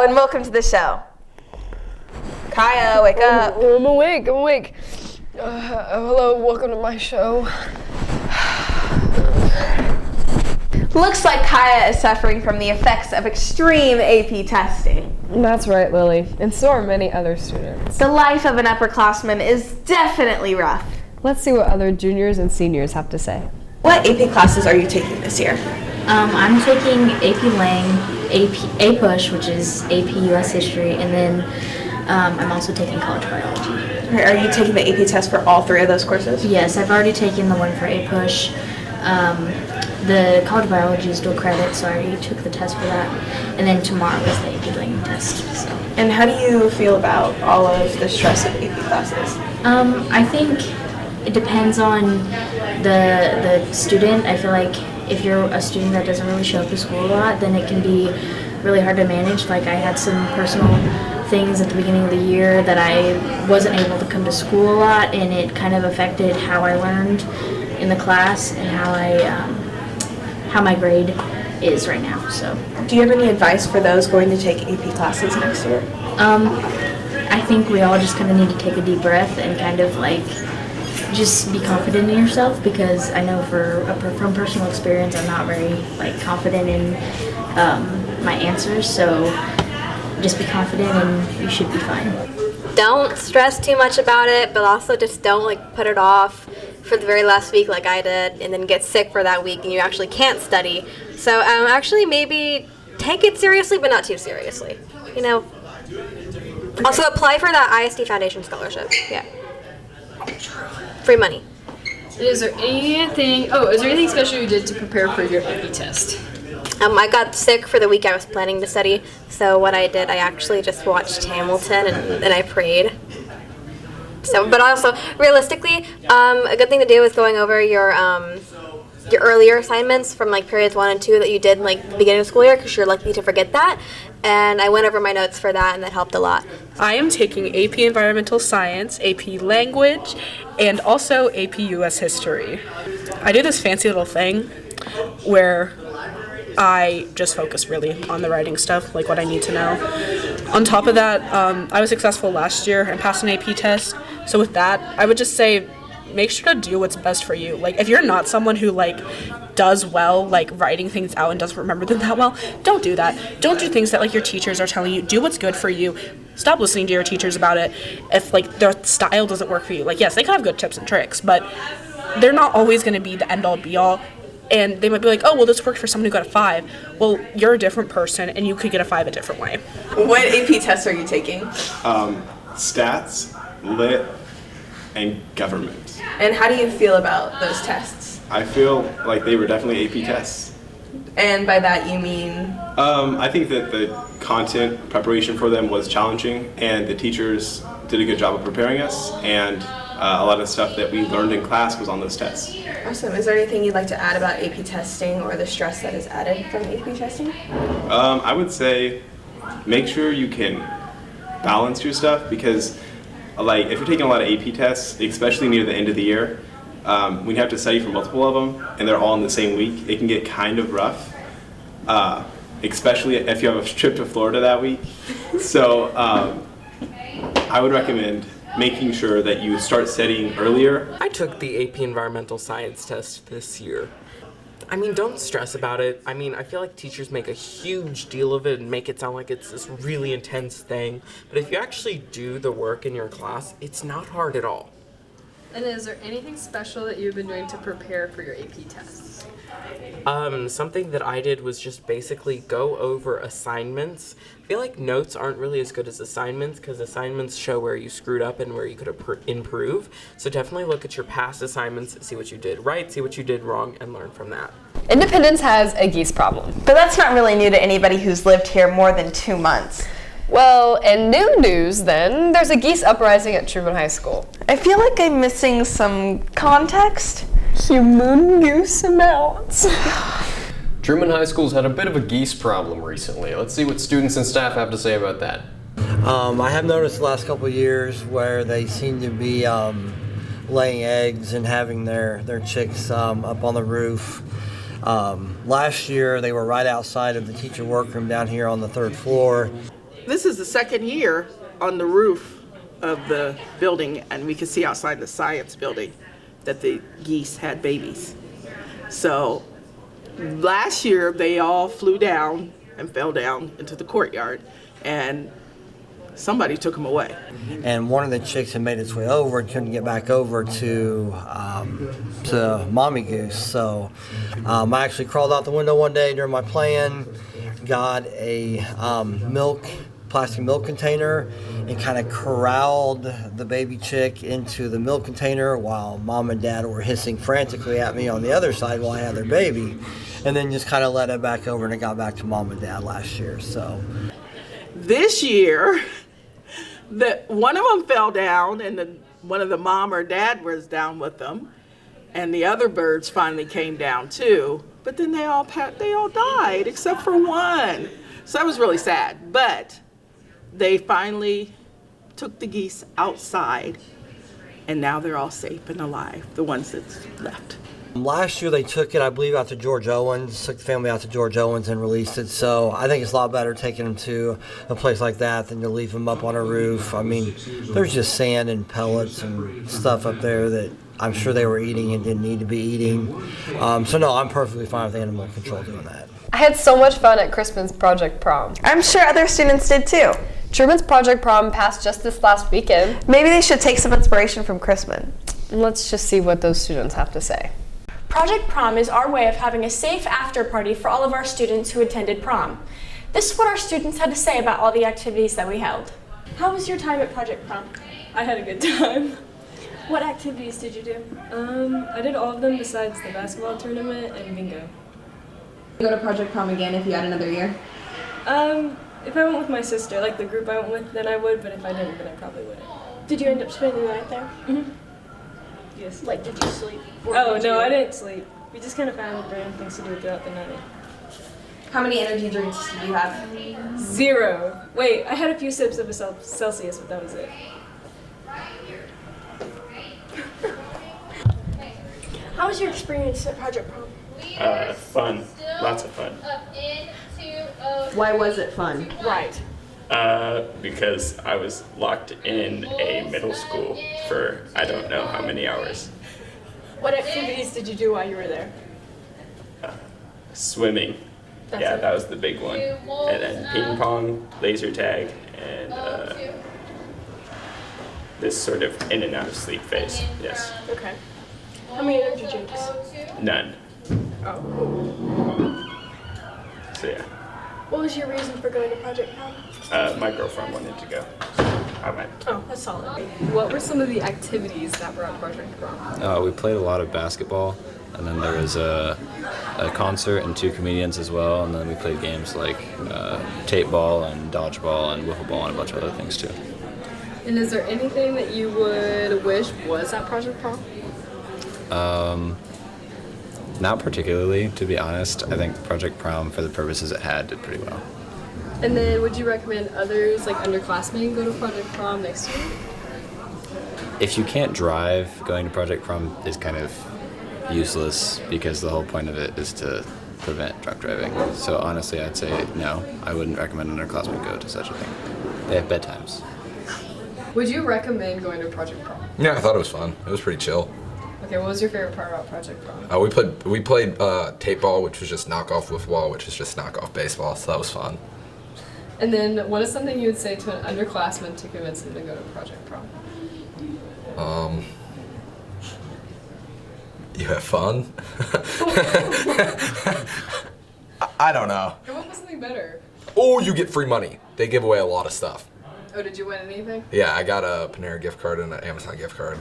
Hello and welcome to the show. Kaya, wake up. I'm awake. Hello, welcome to my show. Looks like Kaya is suffering from the effects of extreme AP testing. That's right, Lily, and so are many other students. The life of an upperclassman is definitely rough. Let's see what other juniors and seniors have to say. What AP classes are you taking this year? I'm taking AP Lang, AP Push, which is AP US History, and then I'm also taking College Biology. Are you taking the AP test for all three of those courses? Yes, I've already taken the one for A Push. The College Biology is dual credit, so I already took the test for that. And then tomorrow is the AP Lang test. So. And how do you feel about all of the stress of AP classes? I think it depends on the student. I feel like if you're a student that doesn't really show up to school a lot, then it can be really hard to manage. Like I had some personal things at the beginning of the year that I wasn't able to come to school a lot, and it kind of affected how I learned in the class and how my grade is right now. So, do you have any advice for those going to take AP classes next year? I think we all just kind of need to take a deep breath and kind of like just be confident in yourself, because I know from personal experience I'm not very like confident in my answers, so just be confident and you should be fine. Don't stress too much about it, but also just don't like put it off for the very last week like I did and then get sick for that week and you actually can't study. So actually maybe take it seriously but not too seriously, you know. Also apply for that ISD Foundation scholarship. Yeah. Free money. Is there anything special you did to prepare for your AP test? I got sick for the week I was planning to study, so what I did, I actually just watched Hamilton and I prayed. So, but also, realistically, a good thing to do is going over your earlier assignments from like periods 1 and 2 that you did like the beginning of school year, because you're likely to forget that. And I went over my notes for that, and that helped a lot. I am taking AP Environmental Science, AP Language, and also AP US History. I do this fancy little thing where I just focus really on the writing stuff, like what I need to know. On top of that, I was successful last year and passed an AP test. So with that, I would just say make sure to do what's best for you. Like if you're not someone who like does well like writing things out and doesn't remember them that well, don't do that. Don't do things that like your teachers are telling you. Do what's good for you. Stop listening to your teachers about it if like their style doesn't work for you. Like yes, they can have good tips and tricks, but they're not always going to be the end all be all. And they might be like, oh, well, this worked for someone who got a 5. Well, you're a different person, and you could get a 5 a different way. What AP tests are you taking? Stats, lit, and government. And how do you feel about those tests? I feel like they were definitely AP tests. And by that you mean? I think that the content preparation for them was challenging, and the teachers did a good job of preparing us, and a lot of stuff that we learned in class was on those tests. Awesome. Is there anything you'd like to add about AP testing or the stress that is added from AP testing? I would say make sure you can balance your stuff, because like if you're taking a lot of AP tests, especially near the end of the year, when you have to study for multiple of them and they're all in the same week, it can get kind of rough, especially if you have a trip to Florida that week. So I would recommend making sure that you start studying earlier. I took the AP Environmental Science test this year. I mean, don't stress about it. I mean, I feel like teachers make a huge deal of it and make it sound like it's this really intense thing. But if you actually do the work in your class, it's not hard at all. And is there anything special that you've been doing to prepare for your AP tests? Something that I did was just basically go over assignments. I feel like notes aren't really as good as assignments, because assignments show where you screwed up and where you could improve. So definitely look at your past assignments, see what you did right, see what you did wrong, and learn from that. Independence has a geese problem. But that's not really new to anybody who's lived here more than 2 months. Well, in new news then, there's a geese uprising at Truman High School. I feel like I'm missing some context. Humongous amounts. Truman High School's had a bit of a geese problem recently. Let's see what students and staff have to say about that. I have noticed the last couple of years where they seem to be laying eggs and having their chicks up on the roof. Last year they were right outside of the teacher workroom down here on the 3rd floor. This is the second year on the roof of the building, and we could see outside the science building that the geese had babies. So last year they all flew down and fell down into the courtyard, and somebody took them away. And one of the chicks had made its way over and couldn't get back over to mommy goose. So I actually crawled out the window one day during my plan, got a plastic milk container, and kind of corralled the baby chick into the milk container while mom and dad were hissing frantically at me on the other side while I had their baby, and then just kind of let it back over, and it got back to mom and dad last year. So this year, one of them fell down, and one of the mom or dad was down with them, and the other birds finally came down too. But then they all died except for one. So that was really sad. But they finally took the geese outside, and now they're all safe and alive, the ones that's left. Last year they took it, I believe, out to George Owens, took the family out to George Owens and released it. So I think it's a lot better taking them to a place like that than to leave them up on a roof. I mean, there's just sand and pellets and stuff up there that I'm sure they were eating and didn't need to be eating. So no, I'm perfectly fine with animal control doing that. I had so much fun at Crispin's Project Prom. I'm sure other students did too. Truman's Project Prom passed just this last weekend. Maybe they should take some inspiration from Crispin. Let's just see what those students have to say. Project Prom is our way of having a safe after party for all of our students who attended prom. This is what our students had to say about all the activities that we held. How was your time at Project Prom? I had a good time. What activities did you do? I did all of them besides the basketball tournament and bingo. Go to Project Prom again if you had another year? If I went with my sister, like the group I went with, then I would, but if I didn't, then I probably wouldn't. Did you end up spending the night there? Mm-hmm. Yes. Like, did you sleep? Oh, no, I didn't sleep. We just kind of found random things to do throughout the night. How many energy drinks did you have? 0. Wait, I had a few sips of a Celsius, but that was it. How was your experience at Project Prom? Fun. Lots of fun. Why was it fun? Right. Because I was locked in a middle school for I don't know how many hours. What activities did you do while you were there? Swimming. That was the big one. And then ping pong, laser tag, and this sort of in and out of sleep phase. Yes. Okay. How many energy drinks? None. Oh. So yeah. What was your reason for going to Project Prom? My girlfriend wanted to go, so I went. Oh, that's solid. What were some of the activities that were at Project Prom? We played a lot of basketball, and then there was a concert and 2 comedians as well, and then we played games like tape ball and dodgeball and wiffle ball and a bunch of other things too. And is there anything that you would wish was at Project Prom? Not particularly, to be honest. I think Project Prom, for the purposes it had, did pretty well. And then would you recommend others, like underclassmen, go to Project Prom next year? If you can't drive, going to Project Prom is kind of useless because the whole point of it is to prevent drunk driving. So honestly, I'd say no. I wouldn't recommend underclassmen go to such a thing. They have bedtimes. Would you recommend going to Project Prom? Yeah, I thought it was fun. It was pretty chill. Okay, what was your favorite part about Project Prom? We played tape ball, which was just knockoff wiffle ball, which is just knockoff baseball. So that was fun. And then, what is something you would say to an underclassman to convince them to go to Project Prom? You have fun. I don't know. Come up with something better. Oh, you get free money. They give away a lot of stuff. Oh, did you win anything? Yeah, I got a Panera gift card and an Amazon gift card.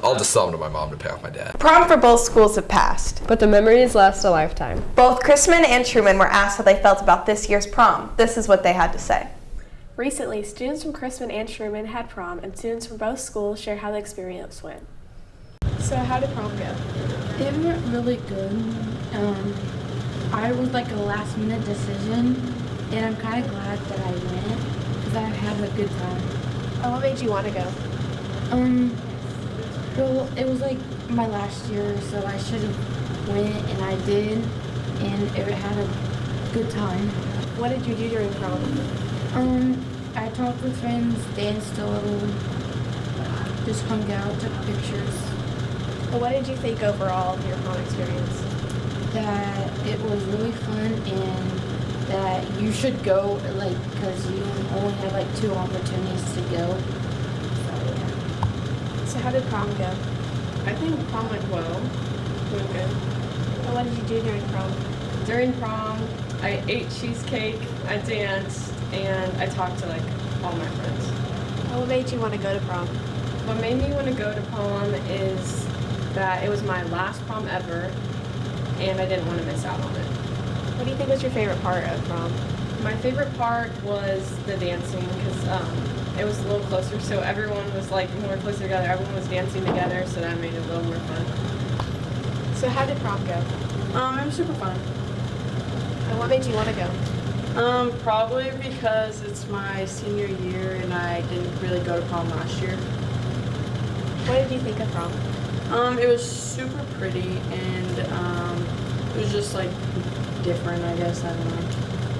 I'll just sell them to my mom to pay off my dad. Prom for both schools have passed. But the memories last a lifetime. Both Crispin and Truman were asked how they felt about this year's prom. This is what they had to say. Recently, students from Crispin and Truman had prom, and students from both schools shared how the experience went. So how did prom go? It went really good. I was like a last minute decision, and I'm kind of glad that I went because I had a good time. What made you want to go? Well, it was like my last year, so I should have went, and I did, and it had a good time. What did you do during prom? I talked with friends, danced a little, just hung out, took pictures. Well, what did you think overall of your prom experience? That it was really fun and that you should go, like, because you only have like 2 opportunities to go. So how did prom go? I think prom went well. Went good. Well, what did you do during prom? During prom, I ate cheesecake, I danced, and I talked to like all my friends. Well, what made you want to go to prom? What made me want to go to prom is that it was my last prom ever, and I didn't want to miss out on it. What do you think was your favorite part of prom? My favorite part was the dancing because it was a little closer, so everyone was like more closer together. Everyone was dancing together, so that made it a little more fun. So how did prom go? It was super fun. And what made you want to go? Probably because it's my senior year and I didn't really go to prom last year. What did you think of prom? It was super pretty and it was just like different, I guess. I don't know.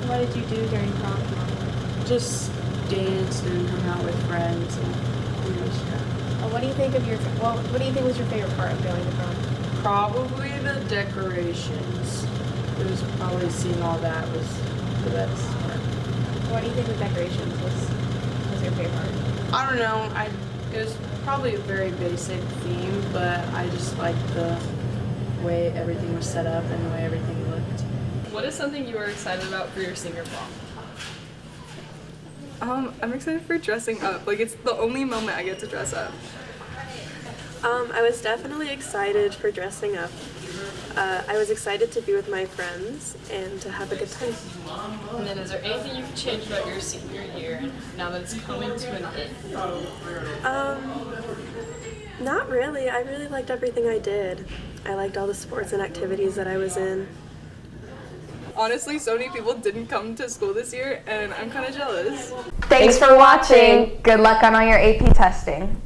What did you do during prom? Just danced and hung out with friends and stuff. What do you think of what do you think was your favorite part of going to prom? Probably the decorations. It was probably seeing all that was the best part. What do you think the decorations was your favorite part? I don't know. It was probably a very basic theme, but I just liked the way everything was set up and the way everything looked. What is something you are excited about for your senior prom? I'm excited for dressing up. Like, it's the only moment I get to dress up. I was definitely excited for dressing up. I was excited to be with my friends and to have a good time. And then is there anything you could change about your senior year now that it's coming to an end? Not really. I really liked everything I did. I liked all the sports and activities that I was in. Honestly, so many people didn't come to school this year, and I'm kind of jealous. Thanks for watching. Good luck on all your AP testing.